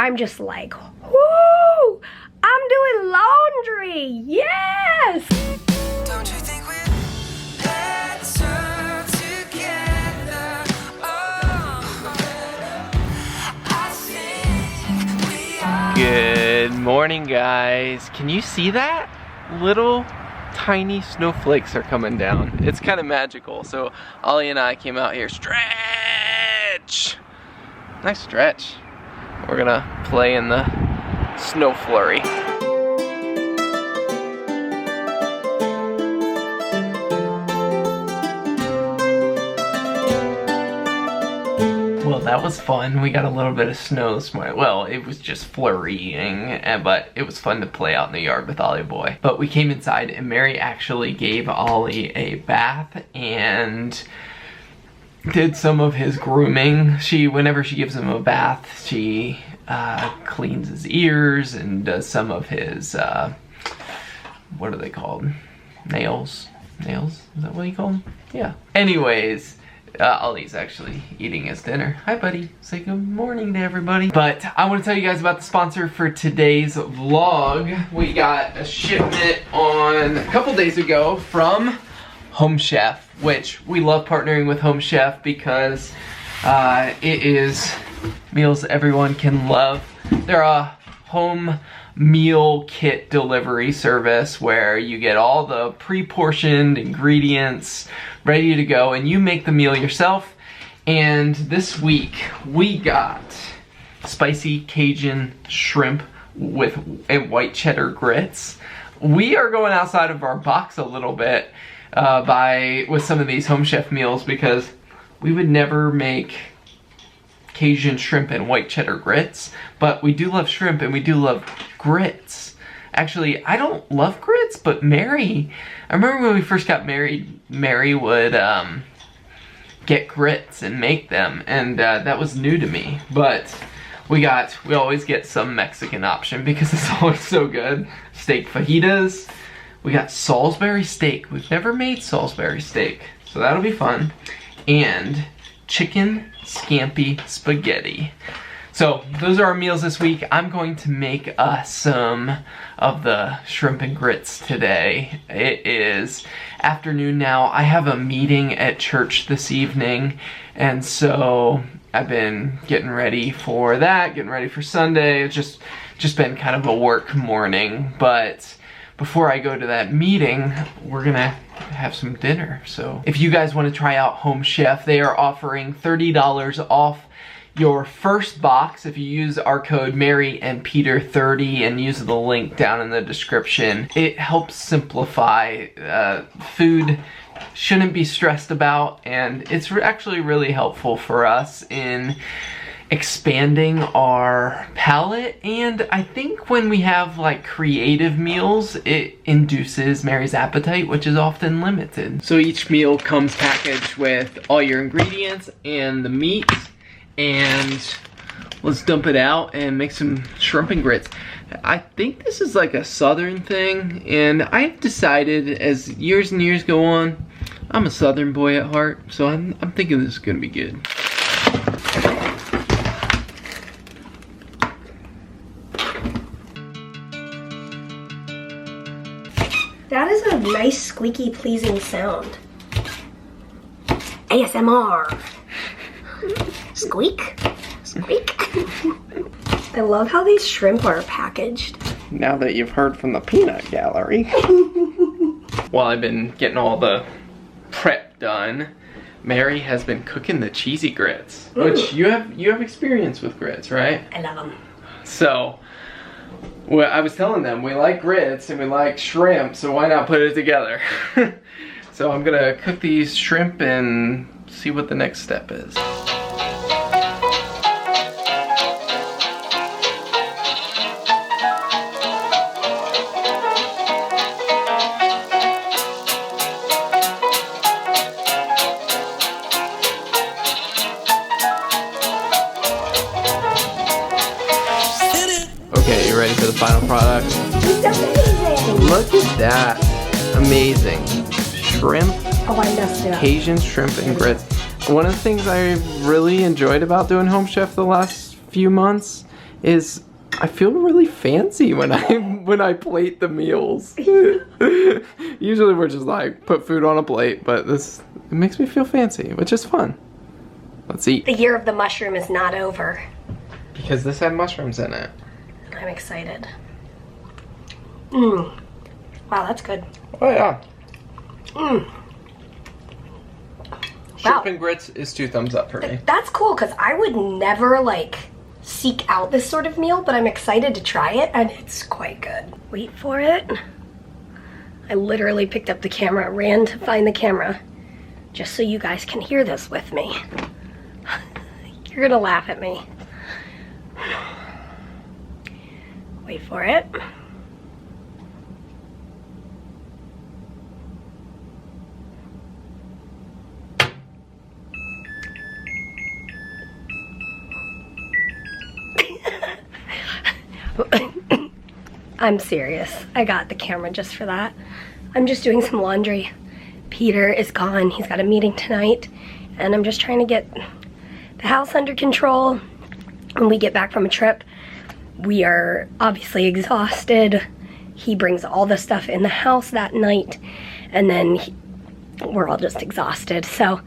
I'm just like, whoo! I'm doing laundry! Yes! Don't you think we're better together? Oh, I think we are. Good morning, guys. Can you see that? Little tiny snowflakes are coming down. It's kind of magical. So Ollie and I came out here. Stretch! Nice stretch. We're gonna play in the snow flurry. Well, that was fun. We got a little bit of snow this morning. Well, it was just flurrying, but it was fun to play out in the yard with Ollie boy. But we came inside and Mary actually gave Ollie a bath and did some of his grooming. Whenever she gives him a bath, she cleans his ears and does some of his, what are they called? Nails? Nails? Is that what you call them? Yeah. Anyways, Ollie's actually eating his dinner. Hi, buddy. Say good morning to everybody. But I want to tell you guys about the sponsor for today's vlog. We got a shipment on a couple days ago from Home Chef, which we love partnering with Home Chef because it is meals everyone can love. They're a home meal kit delivery service where you get all the pre-portioned ingredients ready to go and you make the meal yourself. And this week we got spicy Cajun shrimp with white cheddar grits. We are going outside of our box a little bit with some of these Home Chef meals because we would never make Cajun shrimp and white cheddar grits, but we do love shrimp and we do love grits. Actually, I don't love grits, but Mary, I remember when we first got married, Mary would get grits and make them, and that was new to me. But we always get some Mexican option because it's always so good. Steak fajitas. We got Salisbury steak. We've never made Salisbury steak, so that'll be fun. And chicken scampi spaghetti. So those are our meals this week. I'm going to make us some of the shrimp and grits today. It is afternoon now. I have a meeting at church this evening, and so I've been getting ready for that, getting ready for Sunday. It's just been kind of a work morning, but before I go to that meeting, we're gonna have some dinner. So if you guys want to try out Home Chef, they are offering $30 off your first box if you use our code Mary and Peter 30 and use the link down in the description. It helps simplify food. Shouldn't be stressed about, and it's actually really helpful for us in expanding our palate. And I think when we have like creative meals, it induces Mary's appetite, which is often limited. So each meal comes packaged with all your ingredients and the meat, and let's dump it out and make some shrimp and grits. I think this is like a southern thing, and I've decided as years and years go on, I'm a southern boy at heart, so I'm thinking this is gonna be good. That is a nice, squeaky, pleasing sound. ASMR. Squeak. Squeak. I love how these shrimp are packaged. Now that you've heard from the peanut gallery. While I've been getting all the prep done, Mary has been cooking the cheesy grits. Which you have experience with grits, right? I love them. So, well, I was telling them we like grits and we like shrimp, so why not put it together? So I'm gonna cook these shrimp and see what the next step is. Okay, you ready for the final product? It's amazing! Look at that. Amazing. Shrimp. Oh, I messed it up. Cajun shrimp and grits. One of the things I really enjoyed about doing Home Chef the last few months is I feel really fancy when I plate the meals. Usually we're just like put food on a plate, but it makes me feel fancy, which is fun. Let's eat. The year of the mushroom is not over. Because this had mushrooms in it. I'm excited. Wow, that's good. Oh yeah. Wow. Shrimp and grits is 2 thumbs up for me. That's cool, because I would never like seek out this sort of meal, but I'm excited to try it, and it's quite good. Wait for it. I literally picked up the camera, ran to find the camera, just so you guys can hear this with me. You're gonna laugh at me. Wait for it. I'm serious. I got the camera just for that. I'm just doing some laundry. Peter is gone. He's got a meeting tonight, and I'm just trying to get the house under control. When we get back from a trip, we are obviously exhausted. He brings all the stuff in the house that night, and then we're all just exhausted. So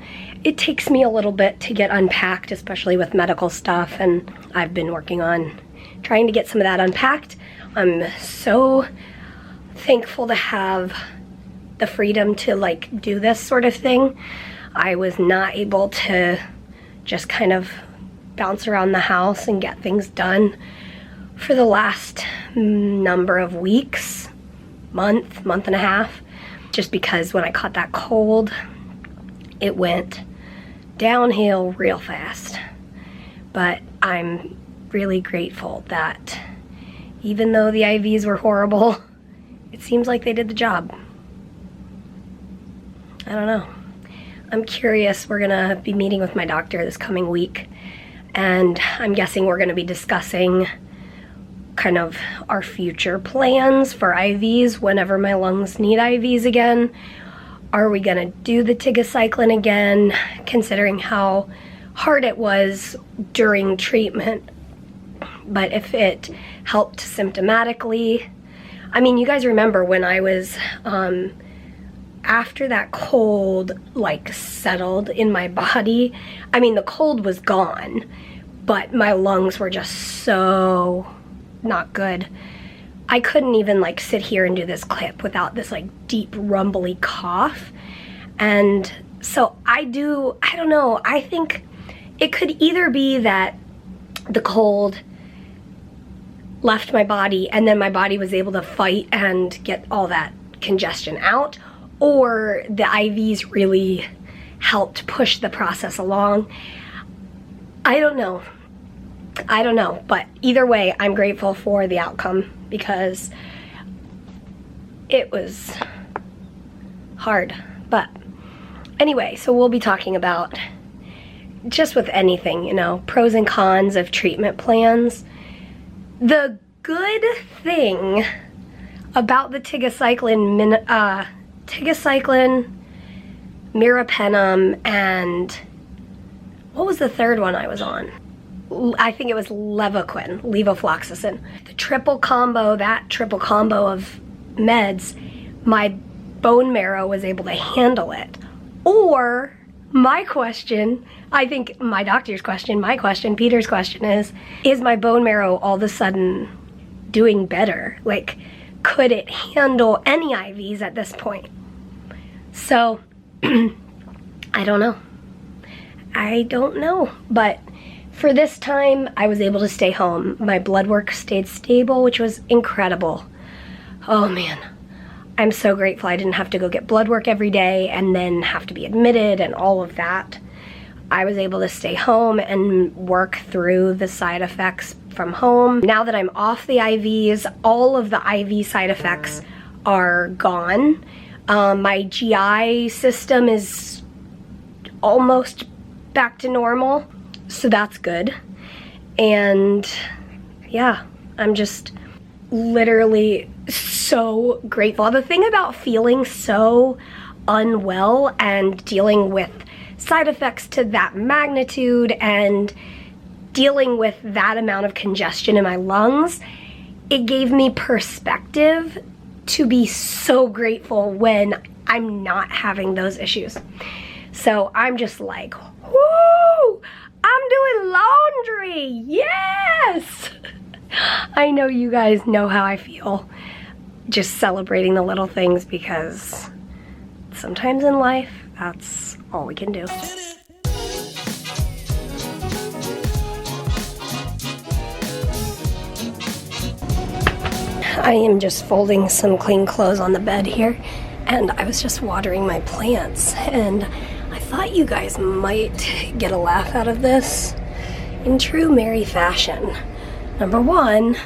it takes me a little bit to get unpacked, especially with medical stuff, and I've been working on trying to get some of that unpacked. I'm so thankful to have the freedom to like do this sort of thing. I was not able to just kind of bounce around the house and get things done for the last number of weeks, month and a half, just because when I caught that cold, it went downhill real fast. But I'm really grateful that even though the IVs were horrible, it seems like they did the job. I don't know. I'm curious. We're gonna be meeting with my doctor this coming week, and I'm guessing we're gonna be discussing kind of our future plans for IVs whenever my lungs need IVs again. Are we gonna do the tigecycline again, considering how hard it was during treatment? But if it helped symptomatically, I mean, you guys remember when I was, after that cold, like, settled in my body, I mean, the cold was gone, but my lungs were just so not good. I couldn't even, like, sit here and do this clip without this, like, deep, rumbly cough. And so I don't know, I think it could either be that the cold left my body and then my body was able to fight and get all that congestion out, or the IVs really helped push the process along. I don't know, but either way, I'm grateful for the outcome because it was hard. But anyway, so we'll be talking about, just with anything, you know, pros and cons of treatment plans. The good thing about the tigecycline, meropenem, and what was the third one I was on? I think it was levofloxacin. The triple combo, that triple combo of meds, my bone marrow was able to handle it. Or my question, I think my doctor's question, my question, Peter's question is my bone marrow all of a sudden doing better? Like, could it handle any IVs at this point? So, I don't know. But for this time, I was able to stay home. My blood work stayed stable, which was incredible. Oh man. I'm so grateful I didn't have to go get blood work every day and then have to be admitted and all of that. I was able to stay home and work through the side effects from home. Now that I'm off the IVs, all of the IV side effects are gone. My GI system is almost back to normal, so that's good. And yeah, I'm just literally so grateful. The thing about feeling so unwell and dealing with side effects to that magnitude and dealing with that amount of congestion in my lungs, it gave me perspective to be so grateful when I'm not having those issues. So I'm just like, woo! I'm doing laundry! Yes! I know you guys know how I feel. Just celebrating the little things, because sometimes in life, that's all we can do. I am just folding some clean clothes on the bed here, and I was just watering my plants, and I thought you guys might get a laugh out of this in true Mary fashion. Number one,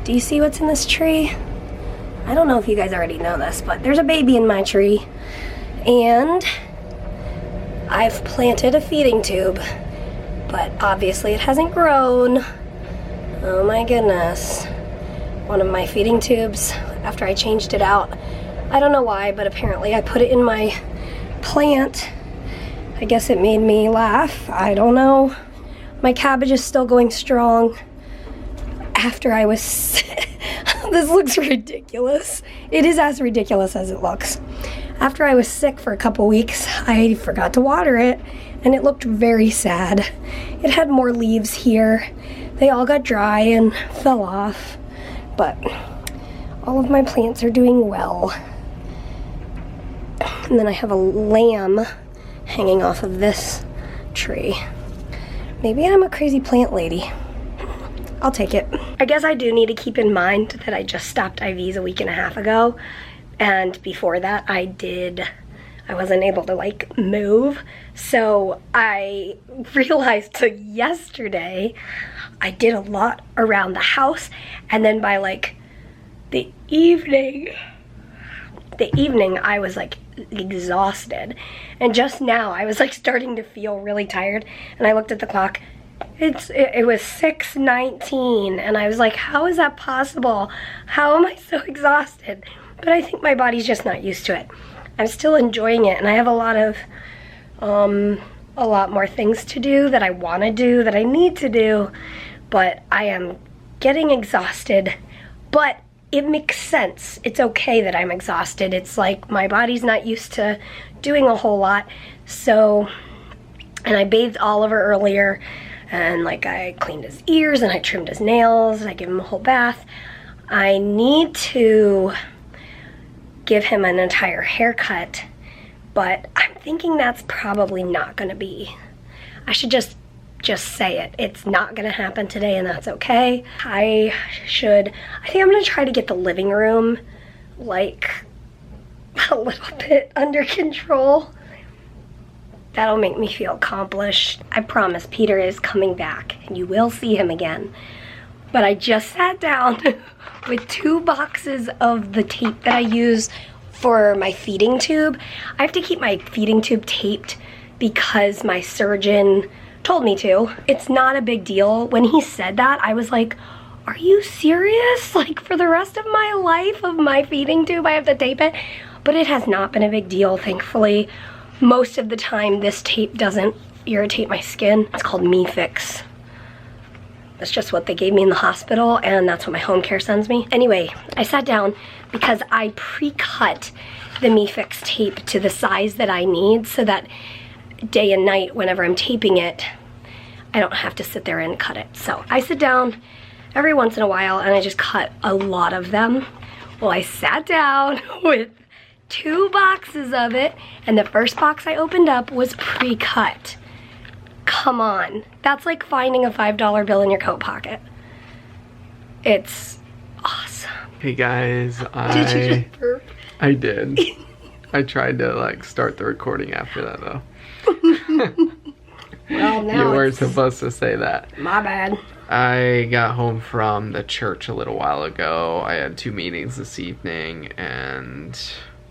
do you see what's in this tree? I don't know if you guys already know this, but there's a baby in my tree, and I've planted a feeding tube, but obviously it hasn't grown. Oh my goodness. One of my feeding tubes, after I changed it out, I don't know why, but apparently I put it in my plant. I guess it made me laugh. I don't know. My cabbage is still going strong. After I was this looks ridiculous. It is as ridiculous as it looks. After I was sick for a couple weeks, I forgot to water it, and it looked very sad. It had more leaves here. They all got dry and fell off, but all of my plants are doing well. And then I have a lamb hanging off of this tree. Maybe I'm a crazy plant lady. I'll take it. I guess I do need to keep in mind that I just stopped IVs a week and a half ago, and before that I wasn't able to like move, so I realized yesterday I did a lot around the house, and then by like the evening I was like exhausted, and just now I was like starting to feel really tired, and I looked at the clock. It was 6:19, and I was like, how is that possible? How am I so exhausted? But I think my body's just not used to it. I'm still enjoying it, and I have a lot more things to do that I want to do, that I need to do, but I am getting exhausted. But it makes sense. It's okay that I'm exhausted. It's like my body's not used to doing a whole lot. So, and I bathed Oliver earlier, and like I cleaned his ears and I trimmed his nails, and I gave him a whole bath. I need to give him an entire haircut, but I'm thinking that's probably not gonna be. I should just say it. It's not gonna happen today, and that's okay. I think I'm gonna try to get the living room like a little bit under control. That'll make me feel accomplished. I promise Peter is coming back, and you will see him again. But I just sat down with 2 boxes of the tape that I use for my feeding tube. I have to keep my feeding tube taped because my surgeon told me to. It's not a big deal. When he said that, I was like, are you serious? Like, for the rest of my life of my feeding tube, I have to tape it? But it has not been a big deal, thankfully. Most of the time, this tape doesn't irritate my skin. It's called Me-Fix. That's just what they gave me in the hospital, and that's what my home care sends me. Anyway, I sat down because I pre-cut the Me-Fix tape to the size that I need, so that day and night, whenever I'm taping it, I don't have to sit there and cut it. So I sit down every once in a while, and I just cut a lot of them. Well, I sat down with 2 boxes of it, and the first box I opened up was pre-cut. Come on, that's like finding a $5 bill in your coat pocket. It's awesome. Hey guys, Did you just burp? I did. I tried to like start the recording after that though. Well, now you weren't supposed to say that. My bad. I got home from the church a little while ago. I had 2 meetings this evening, and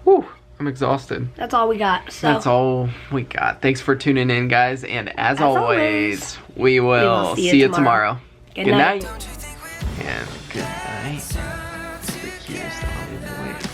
whew, I'm exhausted. That's all we got. So that's all we got. Thanks for tuning in, guys, and as always, we will see you tomorrow. Good night. And good night. The cutest Hollywood.